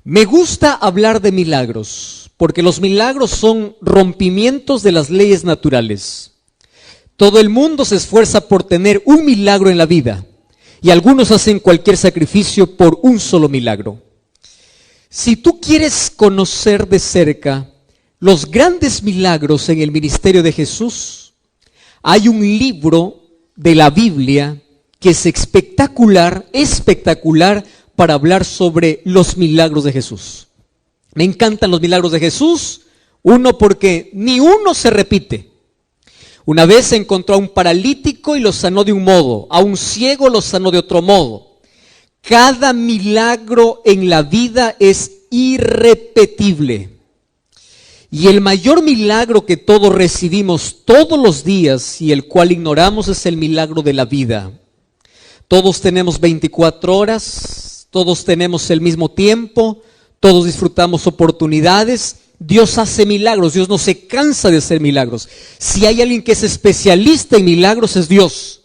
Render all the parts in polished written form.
Me gusta hablar de milagros, porque los milagros son rompimientos de las leyes naturales. Todo el mundo se esfuerza por tener un milagro en la vida, y algunos hacen cualquier sacrificio por un solo milagro. Si tú quieres conocer de cerca los grandes milagros en el ministerio de Jesús, hay un libro de la Biblia que es espectacular para hablar sobre los milagros de Jesús. Me encantan los milagros de Jesús, uno porque ni uno se repite. Una vez se encontró a un paralítico y lo sanó de un modo, a un ciego lo sanó de otro modo. Cada milagro en la vida es irrepetible. Y el mayor milagro que todos recibimos todos los días y el cual ignoramos es el milagro de la vida. Todos tenemos 24 horas, todos tenemos el mismo tiempo, todos disfrutamos oportunidades. Dios hace milagros, Dios no se cansa de hacer milagros. Si hay alguien que es especialista en milagros es Dios.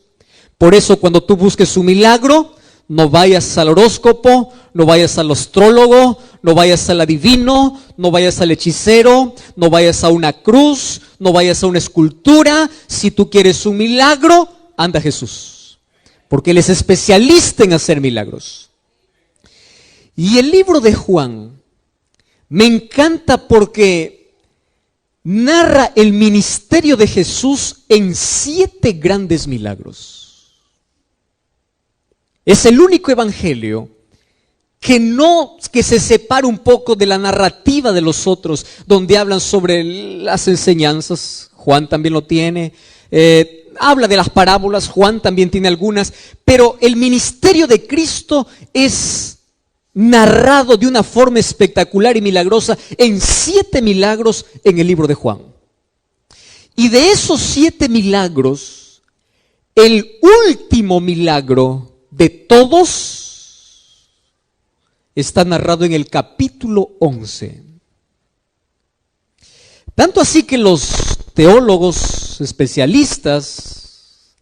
Por eso cuando tú busques un milagro, no vayas al horóscopo, no vayas al astrólogo, no vayas al adivino, no vayas al hechicero, no vayas a una cruz, no vayas a una escultura. Si tú quieres un milagro, anda a Jesús, porque Él es especialista en hacer milagros. Y el libro de Juan me encanta porque narra el ministerio de Jesús en 7 grandes milagros. Es el único evangelio que se separa un poco de la narrativa de los otros, donde hablan sobre las enseñanzas. Juan también lo tiene. Habla de las parábolas, Juan también tiene algunas, pero el ministerio de Cristo es narrado de una forma espectacular y milagrosa en 7 milagros en el libro de Juan. Y de esos 7 milagros, el último milagro de todos está narrado en el capítulo 11. Tanto así que los teólogos especialistas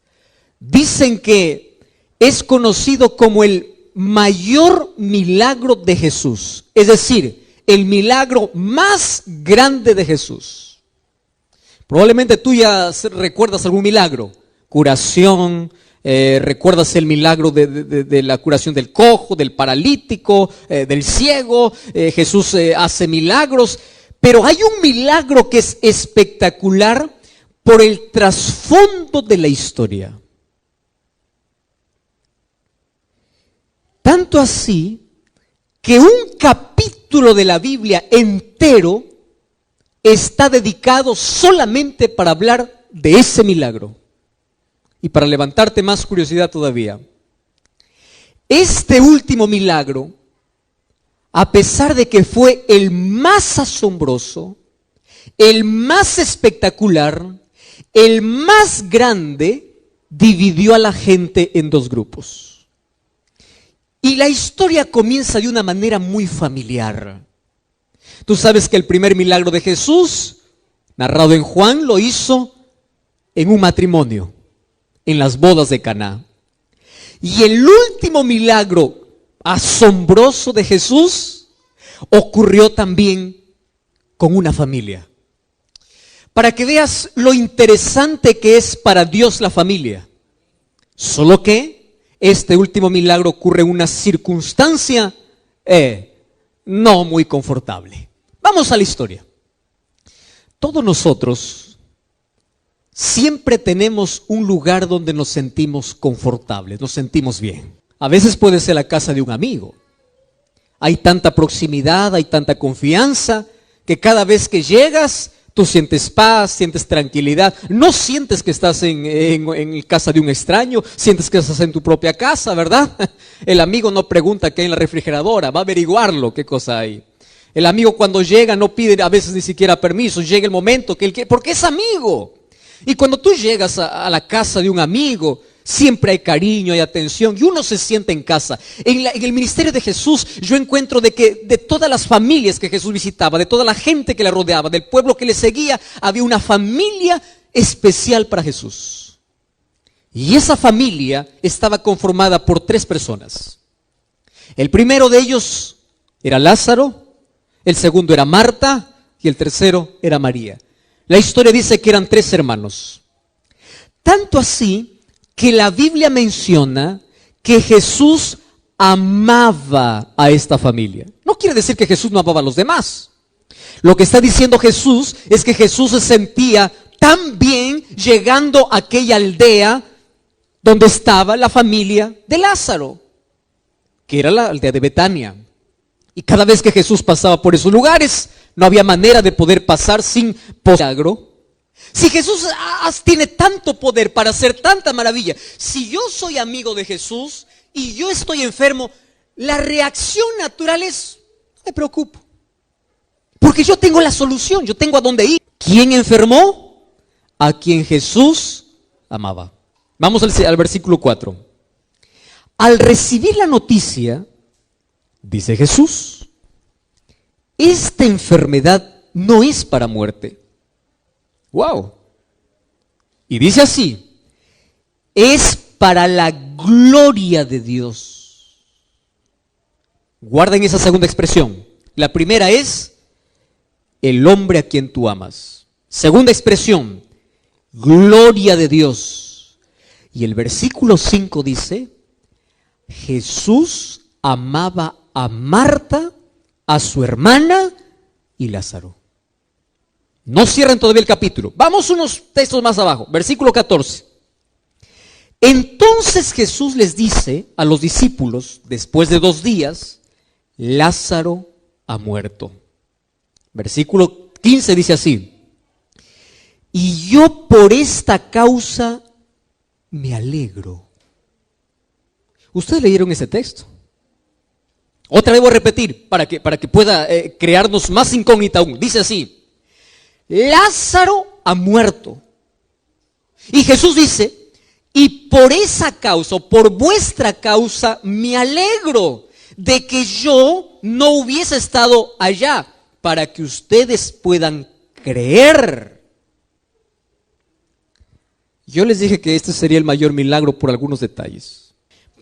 dicen que es conocido como el mayor milagro de Jesús, es decir, el milagro más grande de Jesús. Probablemente tú ya recuerdas algún milagro, curación, recuerdas el milagro de la curación del cojo, del paralítico, del ciego. Jesús hace milagros, pero hay un milagro que es espectacular por el trasfondo de la historia. Tanto así que un capítulo de la Biblia entero está dedicado solamente para hablar de ese milagro. Y para levantarte más curiosidad todavía, este último milagro, a pesar de que fue el más asombroso, el más espectacular, el más grande, dividió a la gente en 2 grupos. Y la historia comienza de una manera muy familiar. Tú sabes que el primer milagro de Jesús, narrado en Juan, lo hizo en un matrimonio, en las bodas de Caná. Y el último milagro asombroso de Jesús ocurrió también con una familia. Para que veas lo interesante que es para Dios la familia. Solo que este último milagro ocurre en una circunstancia no muy confortable. Vamos a la historia. Todos nosotros siempre tenemos un lugar donde nos sentimos confortables, nos sentimos bien. A veces puede ser la casa de un amigo. Hay tanta proximidad, hay tanta confianza, que cada vez que llegas, tú sientes paz, sientes tranquilidad. No sientes que estás en casa de un extraño, sientes que estás en tu propia casa, ¿verdad? El amigo no pregunta qué hay en la refrigeradora, va a averiguarlo, qué cosa hay. El amigo cuando llega no pide a veces ni siquiera permiso, llega el momento que él quiere, porque es amigo. Y cuando tú llegas a la casa de un amigo, siempre hay cariño, hay atención y uno se siente en casa. En el ministerio de Jesús yo encuentro de que de todas las familias que Jesús visitaba, de toda la gente que le rodeaba, del pueblo que le seguía, había una familia especial para Jesús. Y esa familia estaba conformada por 3 personas. El primero de ellos, era Lázaro, el segundo era Marta y el tercero era María. La historia dice que eran 3 hermanos. Tanto así que la Biblia menciona que Jesús amaba a esta familia. No quiere decir que Jesús no amaba a los demás. Lo que está diciendo Jesús es que Jesús se sentía tan bien llegando a aquella aldea donde estaba la familia de Lázaro, que era la aldea de Betania. Y cada vez que Jesús pasaba por esos lugares, no había manera de poder pasar sin milagro. Si Jesús tiene tanto poder para hacer tanta maravilla, si yo soy amigo de Jesús y yo estoy enfermo, la reacción natural es: no me preocupo, porque yo tengo la solución, yo tengo a dónde ir. ¿Quién enfermó? A quien Jesús amaba. Vamos al versículo 4. Al recibir la noticia, dice Jesús, esta enfermedad no es para muerte. ¡Wow! Y dice así, es para la gloria de Dios. Guarden esa segunda expresión. La primera es el hombre a quien tú amas. Segunda expresión, gloria de Dios. Y el versículo 5 dice, Jesús amaba a Marta, a su hermana y Lázaro. No cierren todavía el capítulo. Vamos unos textos más abajo. Versículo 14. Entonces Jesús les dice a los discípulos, después de 2 días, Lázaro ha muerto. Versículo 15 dice así, y yo por esta causa me alegro. ¿Ustedes leyeron ese texto? Otra vez voy a repetir para que pueda crearnos más incógnita aún. Dice así, Lázaro ha muerto. Y Jesús dice, y por esa causa, por vuestra causa, me alegro de que yo no hubiese estado allá, para que ustedes puedan creer. Yo les dije que este sería el mayor milagro por algunos detalles.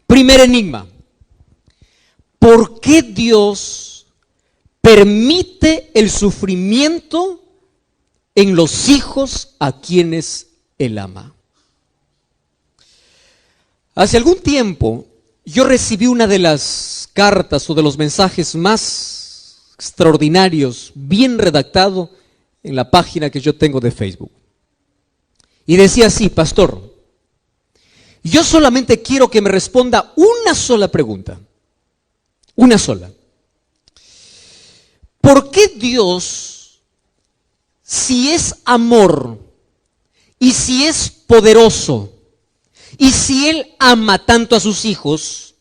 Primer enigma. ¿Por qué Dios permite el sufrimiento en los hijos a quienes Él ama? Hace algún tiempo yo recibí una de las cartas o de los mensajes más extraordinarios, bien redactado, en la página que yo tengo de Facebook. Y decía así, pastor, yo solamente quiero que me responda una sola pregunta. Una sola. ¿Por qué Dios, si es amor y si es poderoso y si Él ama tanto a sus hijos,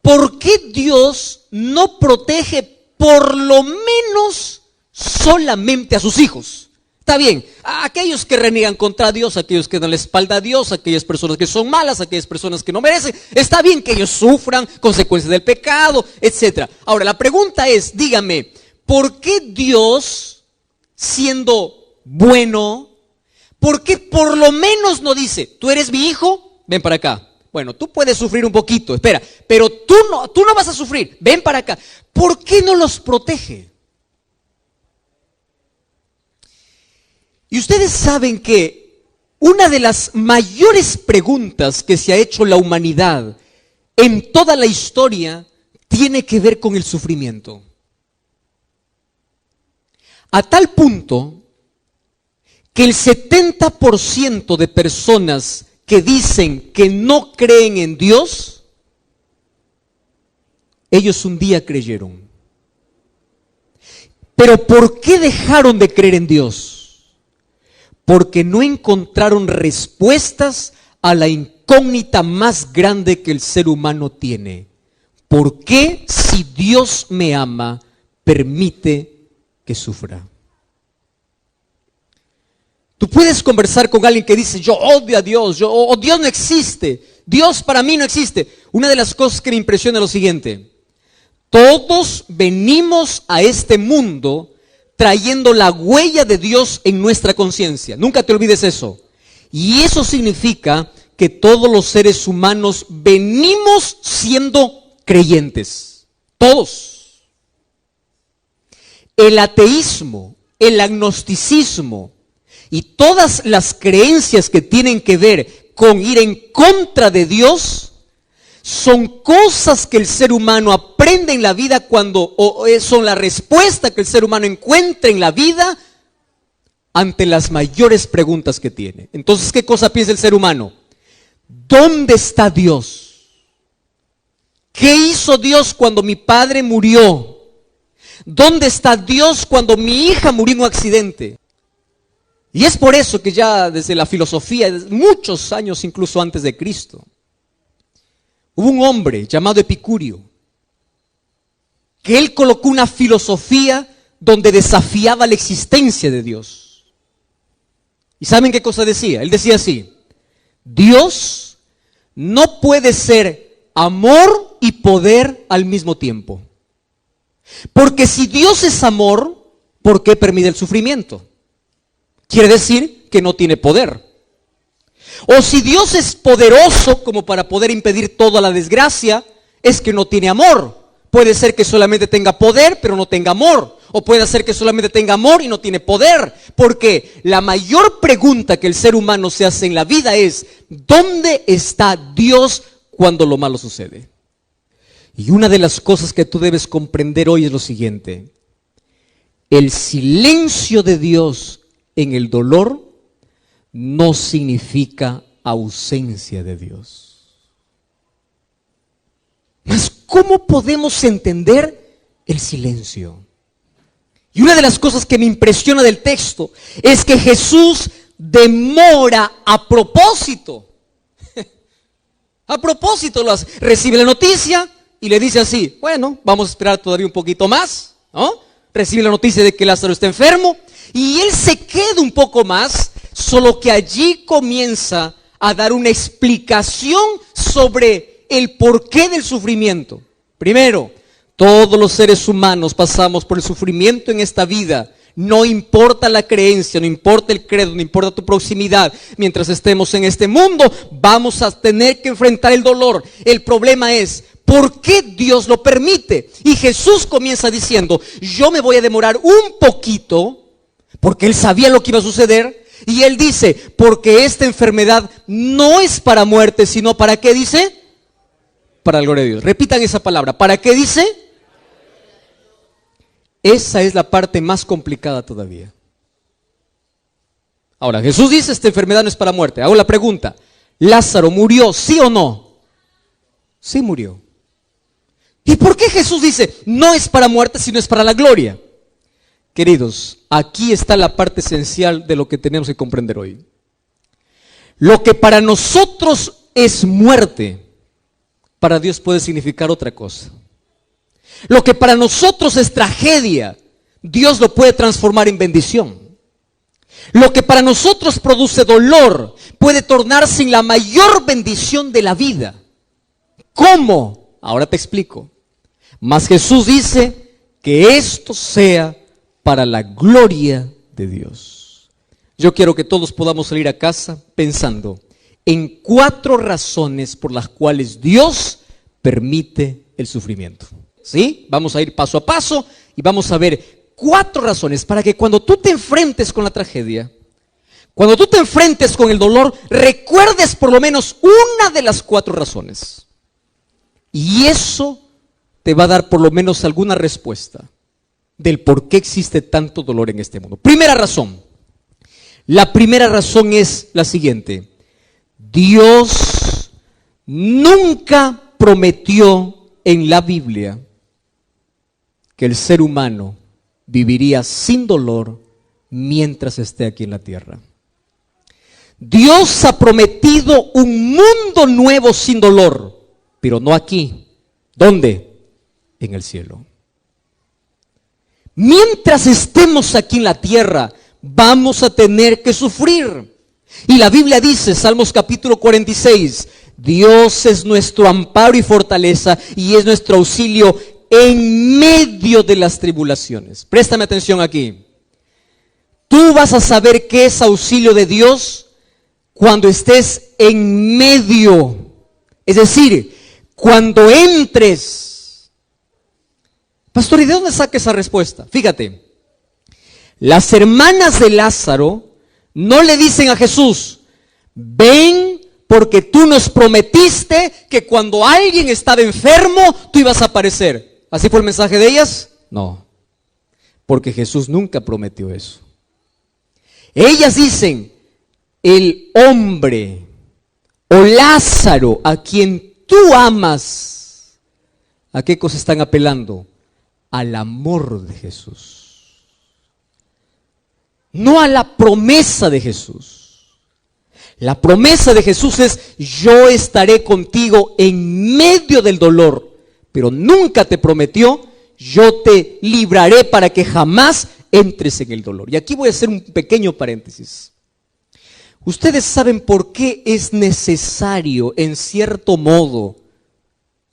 por qué Dios no protege por lo menos solamente a sus hijos? Está bien, a aquellos que reniegan contra Dios, aquellos que dan la espalda a Dios, aquellas personas que son malas, aquellas personas que no merecen, está bien que ellos sufran consecuencias del pecado, etc. Ahora, la pregunta es, dígame, ¿por qué Dios, siendo bueno, por qué por lo menos no dice, tú eres mi hijo, ven para acá? Bueno, tú puedes sufrir un poquito, espera, pero tú no vas a sufrir, ven para acá. ¿Por qué no los protege? Y ustedes saben que una de las mayores preguntas que se ha hecho la humanidad en toda la historia tiene que ver con el sufrimiento. A tal punto que el 70% de personas que dicen que no creen en Dios, ellos un día creyeron. Pero ¿por qué dejaron de creer en Dios? Porque no encontraron respuestas a la incógnita más grande que el ser humano tiene. ¿Por qué, si Dios me ama, permite que sufra? Tú puedes conversar con alguien que dice, yo odio a Dios, Dios no existe, Dios para mí no existe. Una de las cosas que me impresiona es lo siguiente: todos venimos a este mundo trayendo la huella de Dios en nuestra conciencia. Nunca te olvides eso. Y eso significa que todos los seres humanos venimos siendo creyentes. Todos. el ateísmo, el agnosticismo y todas las creencias que tienen que ver con ir en contra de Dios son cosas que el ser humano aprende en la vida son la respuesta que el ser humano encuentra en la vida ante las mayores preguntas que tiene. Entonces, ¿qué cosa piensa el ser humano? ¿Dónde está Dios? ¿Qué hizo Dios cuando mi padre murió? ¿Dónde está Dios cuando mi hija murió en un accidente? Y es por eso que ya desde la filosofía, muchos años incluso antes de Cristo, hubo un hombre llamado Epicurio, que él colocó una filosofía donde desafiaba la existencia de Dios. ¿Y saben qué cosa decía? Él decía así: Dios no puede ser amor y poder al mismo tiempo. Porque si Dios es amor, ¿por qué permite el sufrimiento? Quiere decir que no tiene poder. O si Dios es poderoso como para poder impedir toda la desgracia, es que no tiene amor. Puede ser que solamente tenga poder, pero no tenga amor. O puede ser que solamente tenga amor y no tiene poder. Porque la mayor pregunta que el ser humano se hace en la vida es: ¿dónde está Dios cuando lo malo sucede? Y una de las cosas que tú debes comprender hoy es lo siguiente: el silencio de Dios en el dolor no significa ausencia de Dios. Mas, ¿cómo podemos entender el silencio? Y una de las cosas que me impresiona del texto es que Jesús demora a propósito. A propósito, recibe la noticia y le dice así: bueno, vamos a esperar todavía un poquito más, ¿no? Recibe la noticia de que Lázaro está enfermo y él se queda un poco más, solo que allí comienza a dar una explicación sobre el porqué del sufrimiento. Primero, todos los seres humanos pasamos por el sufrimiento en esta vida. No importa la creencia, no importa el credo, no importa tu proximidad. Mientras estemos en este mundo, vamos a tener que enfrentar el dolor. El problema es: ¿por qué Dios lo permite? Y Jesús comienza diciendo: yo me voy a demorar un poquito, porque Él sabía lo que iba a suceder. Y Él dice: porque esta enfermedad no es para muerte, sino ¿para qué dice? Para la gloria de Dios. Repitan esa palabra. ¿Para qué dice? Esa es la parte más complicada todavía. Ahora, Jesús dice: esta enfermedad no es para muerte. Hago la pregunta: ¿Lázaro murió, sí o no? Sí murió. ¿Y por qué Jesús dice: no es para muerte, sino es para la gloria? Queridos, aquí está la parte esencial de lo que tenemos que comprender hoy. Lo que para nosotros es muerte, para Dios puede significar otra cosa. Lo que para nosotros es tragedia, Dios lo puede transformar en bendición. Lo que para nosotros produce dolor puede tornarse en la mayor bendición de la vida. ¿Cómo? Ahora te explico. Mas Jesús dice que esto sea para la gloria de Dios. Yo quiero que todos podamos salir a casa pensando en 4 razones por las cuales Dios permite el sufrimiento. ¿Sí? Vamos a ir paso a paso y vamos a ver 4 razones para que cuando tú te enfrentes con la tragedia, cuando tú te enfrentes con el dolor, recuerdes por lo menos una de las 4 razones. Y eso te va a dar por lo menos alguna respuesta del por qué existe tanto dolor en este mundo. Primera razón. La primera razón es la siguiente: Dios nunca prometió en la Biblia que el ser humano viviría sin dolor mientras esté aquí en la tierra. Dios ha prometido un mundo nuevo sin dolor, pero no aquí. ¿Dónde? En el cielo. Mientras estemos aquí en la tierra, vamos a tener que sufrir. Y la Biblia dice, Salmos capítulo 46, Dios es nuestro amparo y fortaleza y es nuestro auxilio en medio de las tribulaciones. Préstame atención aquí. Tú vas a saber qué es auxilio de Dios cuando estés en medio. Es decir, cuando entres. Pastor, ¿y de dónde saca esa respuesta? Fíjate, las hermanas de Lázaro no le dicen a Jesús, ven porque tú nos prometiste que cuando alguien estaba enfermo, tú ibas a aparecer. ¿Así fue el mensaje de ellas? No, porque Jesús nunca prometió eso. Ellas dicen, el hombre o Lázaro a quien tú amas, ¿a qué cosa están apelando? Al amor de Jesús, no a la promesa de Jesús. La promesa de Jesús es, yo estaré contigo en medio del dolor, pero nunca te prometió, yo te libraré para que jamás entres en el dolor. Y aquí voy a hacer un pequeño paréntesis. ¿Ustedes saben por qué es necesario, en cierto modo,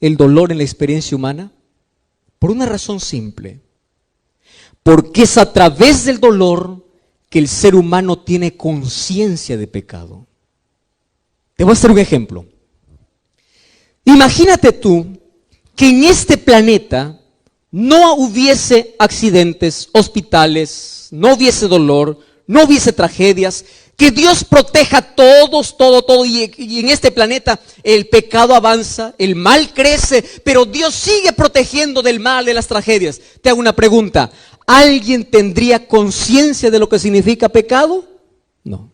el dolor en la experiencia humana? Por una razón simple. Porque es a través del dolor que el ser humano tiene conciencia de pecado. Te voy a hacer un ejemplo. Imagínate tú que en este planeta no hubiese accidentes, hospitales, no hubiese dolor, no hubiese tragedias, que Dios proteja a todos, todo, y en este planeta el pecado avanza, el mal crece, pero Dios sigue protegiendo del mal, de las tragedias. Te hago una pregunta, ¿alguien tendría conciencia de lo que significa pecado? No.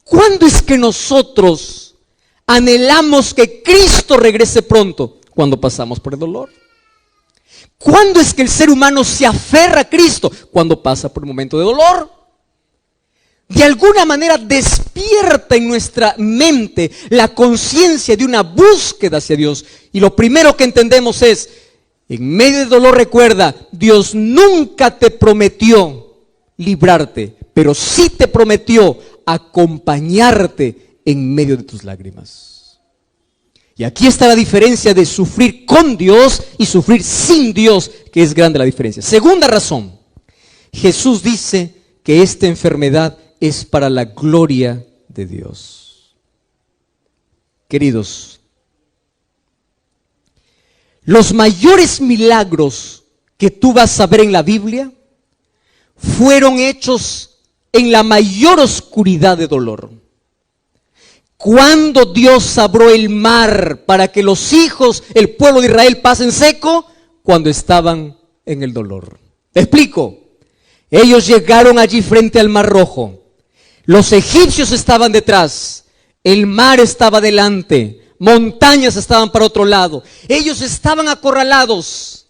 ¿Cuándo es que nosotros anhelamos que Cristo regrese pronto? Cuando pasamos por el dolor. ¿Cuándo es que el ser humano se aferra a Cristo? Cuando pasa por un momento de dolor. De alguna manera despierta en nuestra mente la conciencia de una búsqueda hacia Dios. Y lo primero que entendemos es, en medio del dolor recuerda, Dios nunca te prometió librarte, pero sí te prometió acompañarte en medio de tus lágrimas. Y aquí está la diferencia de sufrir con Dios y sufrir sin Dios, que es grande la diferencia. Segunda razón, Jesús dice que esta enfermedad es para la gloria de Dios. Queridos, los mayores milagros que tú vas a ver en la Biblia fueron hechos en la mayor oscuridad de dolor. Cuando Dios abrió el mar para que los hijos, el pueblo de Israel pasen seco, cuando estaban en el dolor. Te explico. Ellos llegaron allí frente al Mar Rojo. Los egipcios estaban detrás, el mar estaba delante, montañas estaban para otro lado. Ellos estaban acorralados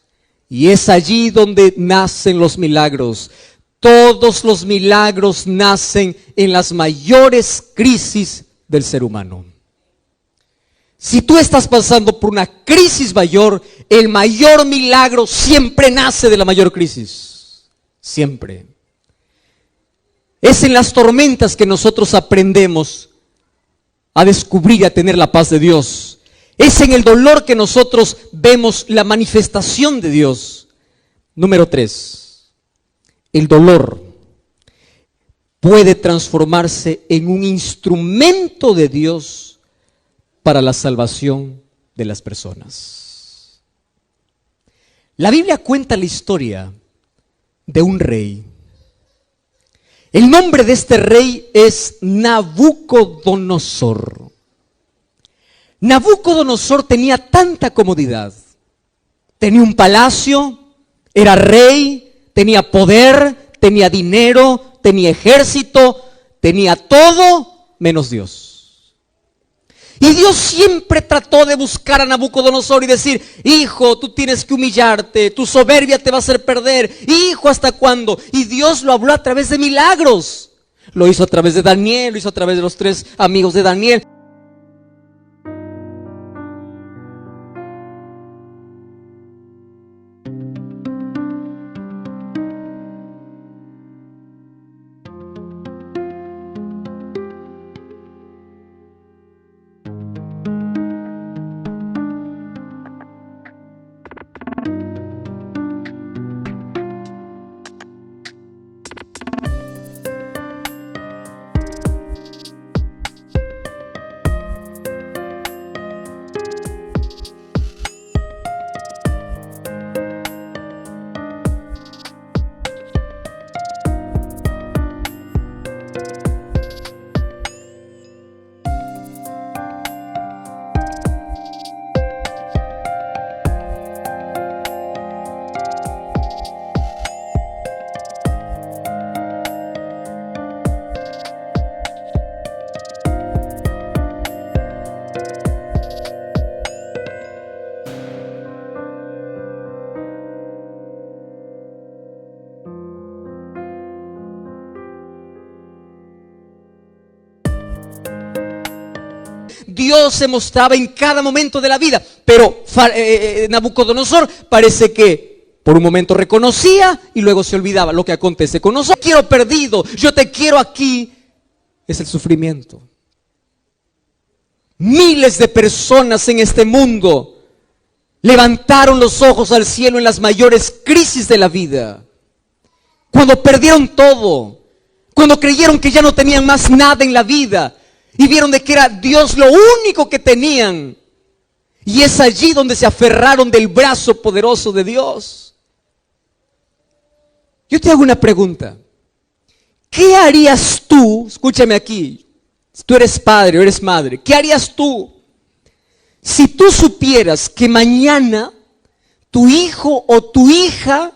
y es allí donde nacen los milagros. Todos los milagros nacen en las mayores crisis del ser humano. Si tú estás pasando por una crisis mayor, el mayor milagro siempre nace de la mayor crisis. Siempre. Es en las tormentas que nosotros aprendemos a descubrir y a tener la paz de Dios. Es en el dolor que nosotros vemos la manifestación de Dios. Número 3. El dolor puede transformarse en un instrumento de Dios para la salvación de las personas. La Biblia cuenta la historia de un rey. El nombre de este rey es Nabucodonosor. Nabucodonosor tenía tanta comodidad. Tenía un palacio, era rey, tenía poder, tenía dinero, tenía ejército, tenía todo menos Dios. Y Dios siempre trató de buscar a Nabucodonosor y decir, hijo, tú tienes que humillarte, tu soberbia te va a hacer perder. Hijo, ¿hasta cuándo? Y Dios lo habló a través de milagros. Lo hizo a través de Daniel, lo hizo a través de los 3 amigos de Daniel. Dios se mostraba en cada momento de la vida. Pero Nabucodonosor parece que por un momento reconocía y luego se olvidaba. Lo que acontece con nosotros: te quiero perdido, yo te quiero aquí, es el sufrimiento. Miles de personas en este mundo levantaron los ojos al cielo en las mayores crisis de la vida, cuando perdieron todo, cuando creyeron que ya no tenían más nada en la vida y vieron de que era Dios lo único que tenían. Y es allí donde se aferraron del brazo poderoso de Dios. Yo te hago una pregunta. ¿Qué harías tú? Escúchame aquí. Si tú eres padre o eres madre, ¿qué harías tú si tú supieras que mañana tu hijo o tu hija,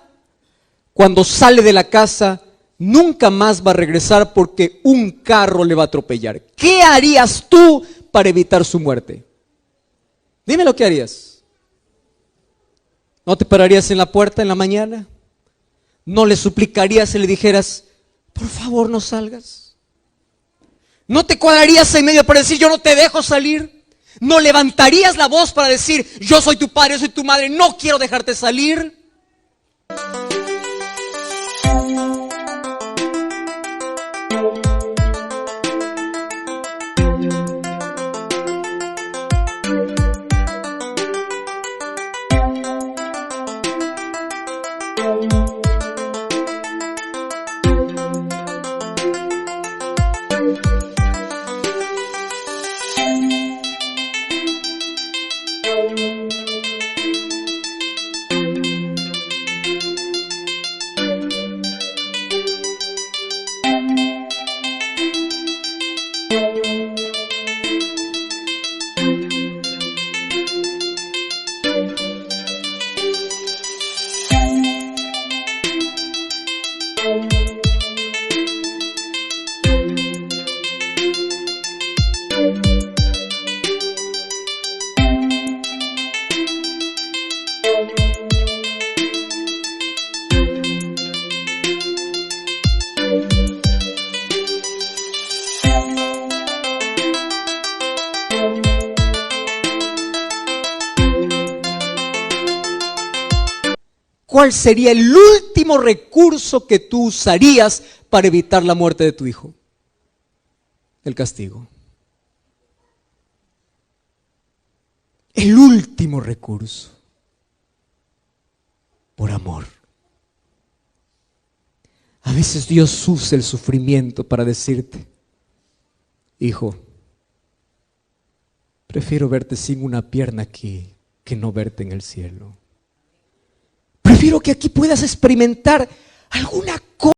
cuando sale de la casa, nunca más va a regresar porque un carro le va a atropellar? ¿Qué harías tú para evitar su muerte? Dime lo que harías. ¿No te pararías en la puerta en la mañana? ¿No le suplicarías y le dijeras, por favor no salgas? ¿No te cuadrarías en medio para decir, yo no te dejo salir? ¿No levantarías la voz para decir, yo soy tu padre, yo soy tu madre, no quiero dejarte salir? ¿Cuál sería el último recurso que tú usarías para evitar la muerte de tu hijo? El castigo. El último recurso. Por amor. A veces Dios usa el sufrimiento para decirte, hijo, prefiero verte sin una pierna aquí que no verte en el cielo. Prefiero que aquí puedas experimentar alguna cosa